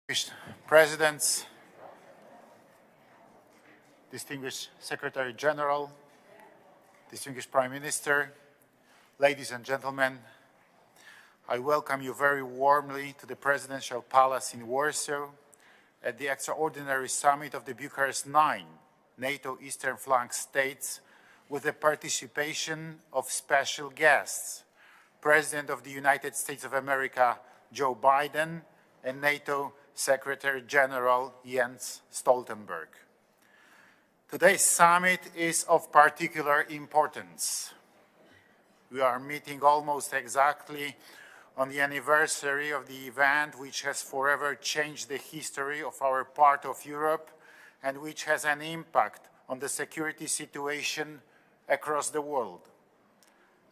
Distinguished Presidents, distinguished Secretary General, distinguished Prime Minister, ladies and gentlemen, I welcome you very warmly to the Presidential Palace in Warsaw at the extraordinary summit of the Bucharest 9 NATO Eastern Flank states with the participation of special guests, President of the United States of America, Joe Biden, and NATO Secretary General Jens Stoltenberg. Today's summit is of particular importance. We are meeting almost exactly on the anniversary of the event which has forever changed the history of our part of Europe and which has an impact on the security situation across the world.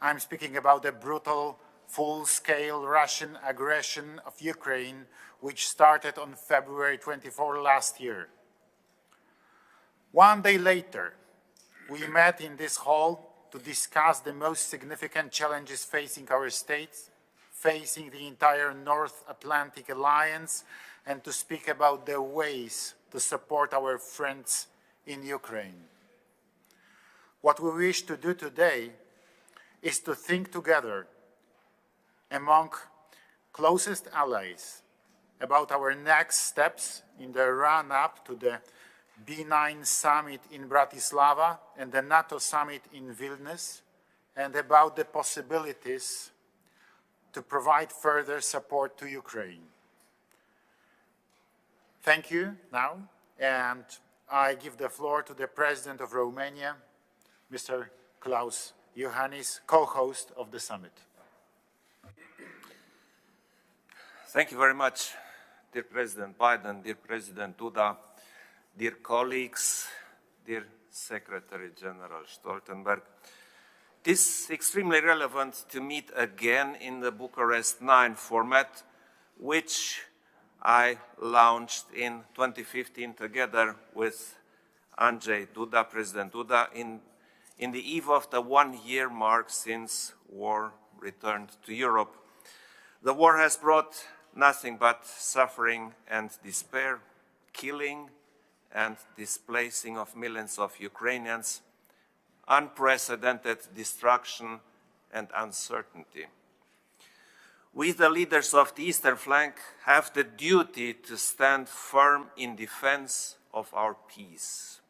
I'm speaking about the brutal, full-scale Russian aggression of Ukraine, which started on February 24 last year. One day later, we met in this hall to discuss the most significant challenges facing our states, facing the entire North Atlantic Alliance, and to speak about the ways to support our friends in Ukraine. What we wish to do today is to think together among closest allies about our next steps in the run-up to the B9 summit in Bratislava and the NATO summit in Vilnius, and about the possibilities to provide further support to Ukraine. Thank you now, and I give the floor to the President of Romania, Mr. Klaus Iohannis, co-host of the summit. Thank you very much, dear President Biden, dear President Duda, dear colleagues, dear Secretary General Stoltenberg. It is extremely relevant to meet again in the Bucharest 9 format, which I launched in 2015 together with Andrzej Duda, President Duda, in the eve of the one-year mark since war returned to Europe. The war has brought nothing but suffering and despair, killing and displacing of millions of Ukrainians, unprecedented destruction and uncertainty. We, the leaders of the Eastern Flank, have the duty to stand firm in defense of our peace.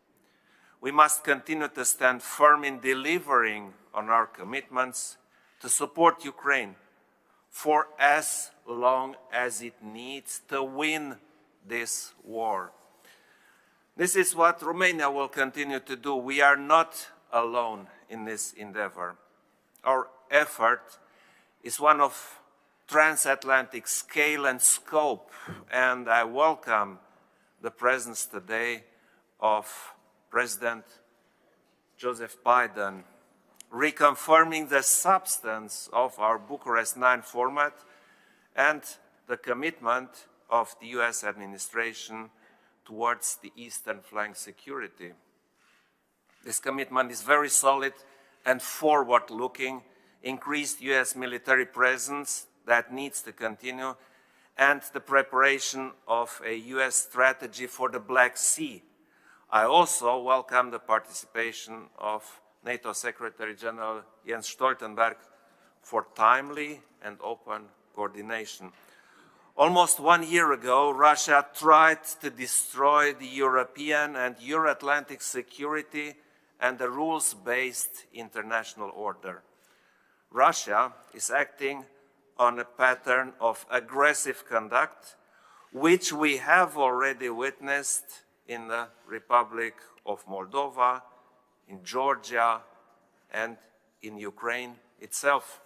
We must continue to stand firm in delivering on our commitments to support Ukraine for as long as it needs to win this war. This is what Romania will continue to do. We are not alone in this endeavor. Our effort is one of transatlantic scale and scope, and I welcome the presence today of President Joseph Biden, reconfirming the substance of our Bucharest 9 format and the commitment of the US administration towards the Eastern Flank security. This commitment is very solid and forward-looking, increased US military presence that needs to continue, and the preparation of a US strategy for the Black Sea. I also welcome the participation of NATO Secretary General Jens Stoltenberg for timely and open coordination. Almost 1 year ago, Russia tried to destroy the European and Euro-Atlantic security and the rules-based international order. Russia is acting on a pattern of aggressive conduct, which we have already witnessed in the Republic of Moldova, in Georgia, and in Ukraine itself.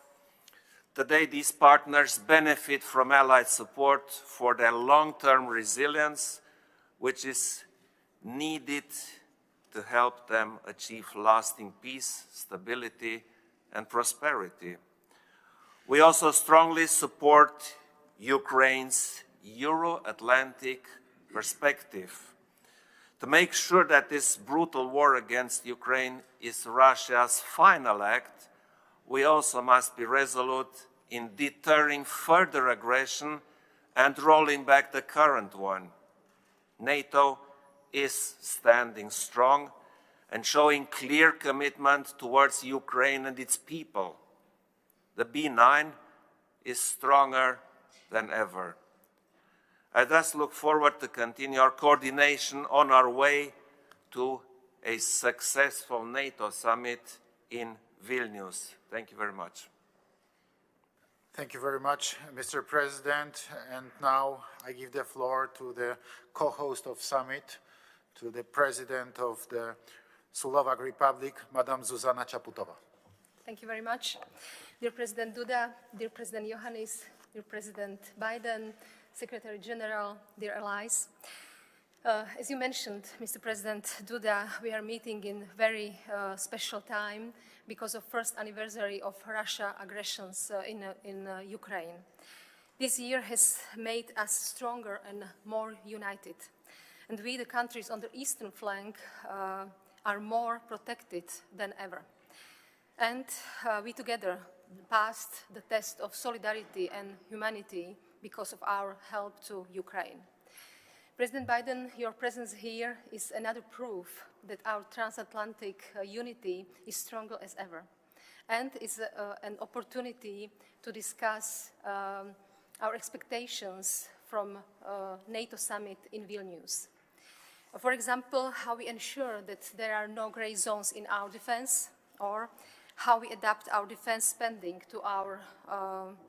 Today, these partners benefit from allied support for their long-term resilience, which is needed to help them achieve lasting peace, stability, and prosperity. We also strongly support Ukraine's Euro-Atlantic perspective. To make sure that this brutal war against Ukraine is Russia's final act, we also must be resolute in deterring further aggression and rolling back the current one. NATO is standing strong and showing clear commitment towards Ukraine and its people. The B9 is stronger than ever. I thus look forward to continue our coordination on our way to a successful NATO summit in Vilnius. Thank you very much. Thank you very much, Mr. President. And now I give the floor to the co-host of summit, to the President of the Slovak Republic, Madam Zuzana Čaputová. Thank you very much. Dear President Duda, dear President Iohannis, dear President Biden, Secretary General, dear allies. As you mentioned, Mr. President Duda, we are meeting in very special time because of first anniversary of Russia aggressions in Ukraine. This year has made us stronger and more united. And we, the countries on the eastern flank, are more protected than ever. And we together passed the test of solidarity and humanity because of our help to Ukraine. President Biden, your presence here is another proof that our transatlantic unity is stronger as ever, and is an opportunity to discuss our expectations from NATO summit in Vilnius. For example, how we ensure that there are no gray zones in our defense, or how we adapt our defense spending to our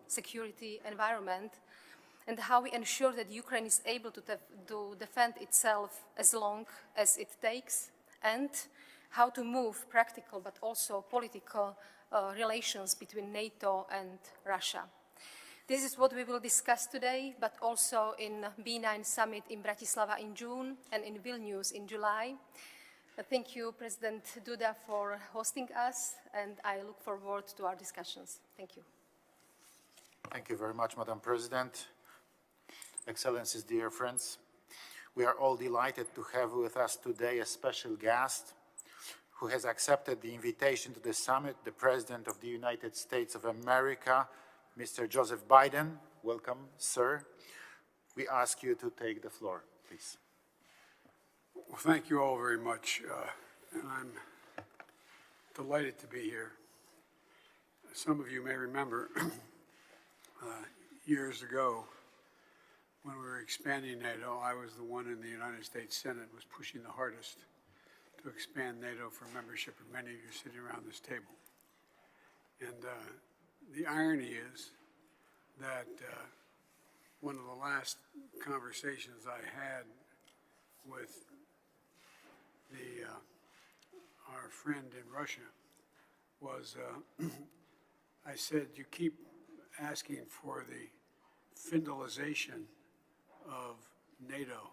security environment, and how we ensure that Ukraine is able to defend itself as long as it takes, and how to move practical but also political relations between NATO and Russia. This is what we will discuss today, but also in B9 summit in Bratislava in June and in Vilnius in July. Thank you, President Duda, for hosting us, and I look forward to our discussions. Thank you. Thank you very much, Madam President. Excellencies, dear friends, we are all delighted to have with us today a special guest who has accepted the invitation to the summit, the President of the United States of America, Mr. Joseph Biden. Welcome, sir. We ask you to take the floor, please. Well, thank you all very much, and I'm delighted to be here. Some of you may remember years ago when we were expanding NATO, I was the one in the United States Senate was pushing the hardest to expand NATO for membership, and many of you sitting around this table. And the irony is that one of the last conversations I had with our friend in Russia was, I said, you keep asking for the Finlandization of NATO.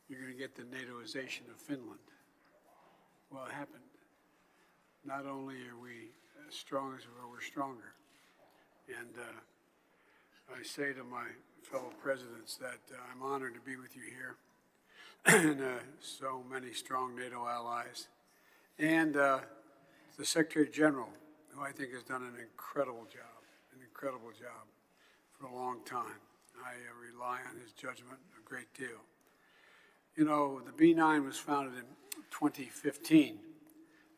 You're going to get the NATOization of Finland. Well, it happened. Not only are we as strong as we are, we're stronger. And I say to my fellow presidents that I'm honored to be with you here, and so many strong NATO allies, and the Secretary General, who I think has done an incredible job for a long time. I rely on his judgment a great deal. You know, the B9 was founded in 2015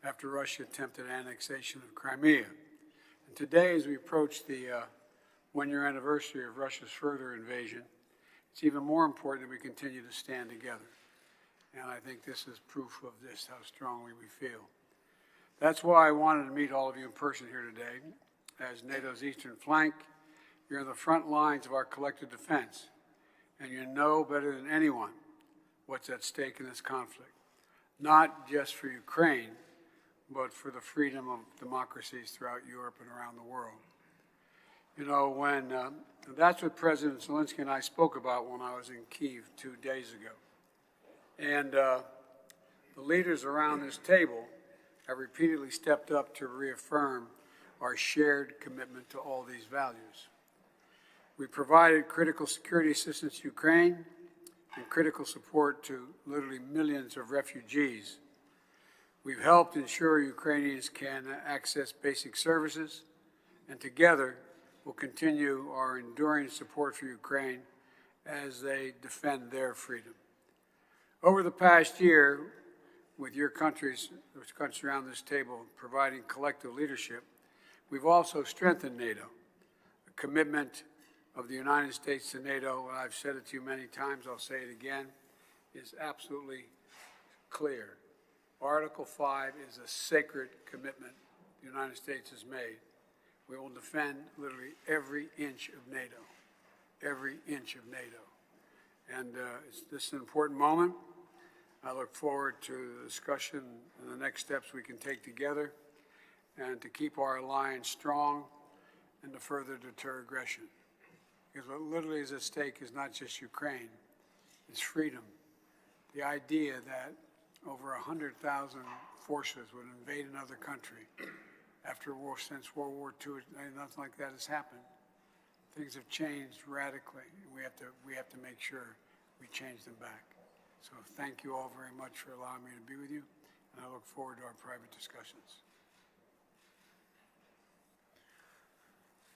after Russia attempted annexation of Crimea. And today, as we approach the one-year anniversary of Russia's further invasion, it's even more important that we continue to stand together. And I think this is proof of this, how strongly we feel. That's why I wanted to meet all of you in person here today. As NATO's eastern flank, you're in the front lines of our collective defense, and you know better than anyone what's at stake in this conflict, not just for Ukraine, but for the freedom of democracies throughout Europe and around the world. You know, that's what President Zelensky and I spoke about when I was in Kyiv 2 days ago. And the leaders around this table have repeatedly stepped up to reaffirm our shared commitment to all these values. We provided critical security assistance to Ukraine and critical support to literally millions of refugees. We've helped ensure Ukrainians can access basic services, and together we'll continue our enduring support for Ukraine as they defend their freedom. Over the past year, with your countries around this table providing collective leadership, we've also strengthened NATO. The commitment of the United States to NATO, and I've said it to you many times, I'll say it again, is absolutely clear. Article 5 is a sacred commitment the United States has made. We will defend literally every inch of NATO, every inch of NATO. And this is an important moment. I look forward to the discussion and the next steps we can take together and to keep our alliance strong and to further deter aggression. Because what literally is at stake is not just Ukraine, it's freedom. The idea that over 100,000 forces would invade another country since World War II, nothing like that has happened. Things have changed radically. We have to make sure we change them back. So thank you all very much for allowing me to be with you, and I look forward to our private discussions.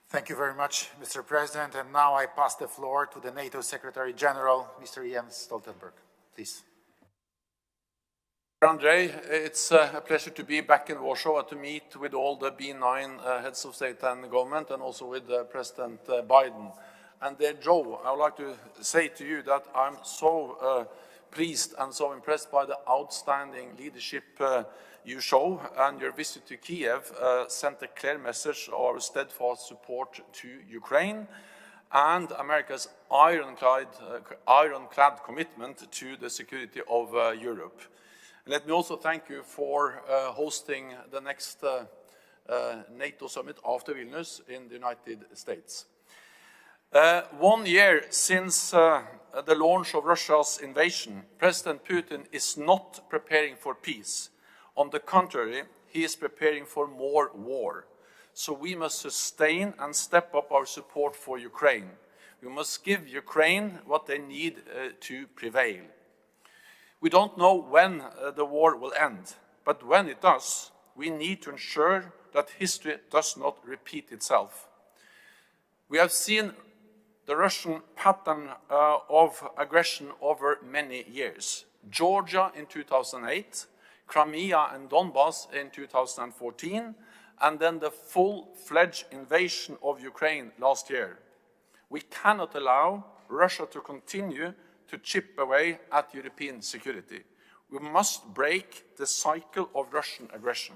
Thank you very much, Mr. President. And now I pass the floor to the NATO Secretary General, Mr. Jens Stoltenberg. Please. Andrei, it's a pleasure to be back in Warsaw and to meet with all the B9 heads of state and government, and also with President Biden. And Joe, I would like to say to you that I'm so pleased and so impressed by the outstanding leadership you show, and your visit to Kiev sent a clear message of our steadfast support to Ukraine and America's ironclad commitment to the security of Europe. Let me also thank you for hosting the next NATO summit after Vilnius in the United States. 1 year since the launch of Russia's invasion, President Putin is not preparing for peace. On the contrary, he is preparing for more war. So we must sustain and step up our support for Ukraine. We must give Ukraine what they need to prevail. We don't know when the war will end, but when it does, we need to ensure that history does not repeat itself. We have seen the Russian pattern of aggression over many years. Georgia in 2008, Crimea and Donbass in 2014, and then the full-fledged invasion of Ukraine last year. We cannot allow Russia to continue to chip away at European security. We must break the cycle of Russian aggression.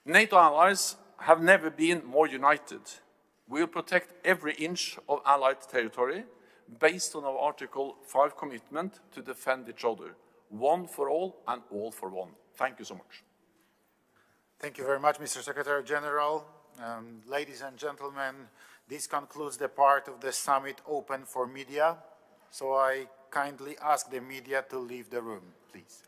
NATO allies have never been more united. We will protect every inch of Allied territory based on our Article 5 commitment to defend each other, one for all and all for one. Thank you so much. Thank you very much, Mr. Secretary General. Ladies and gentlemen, this concludes the part of the summit open for media. So I kindly ask the media to leave the room, please.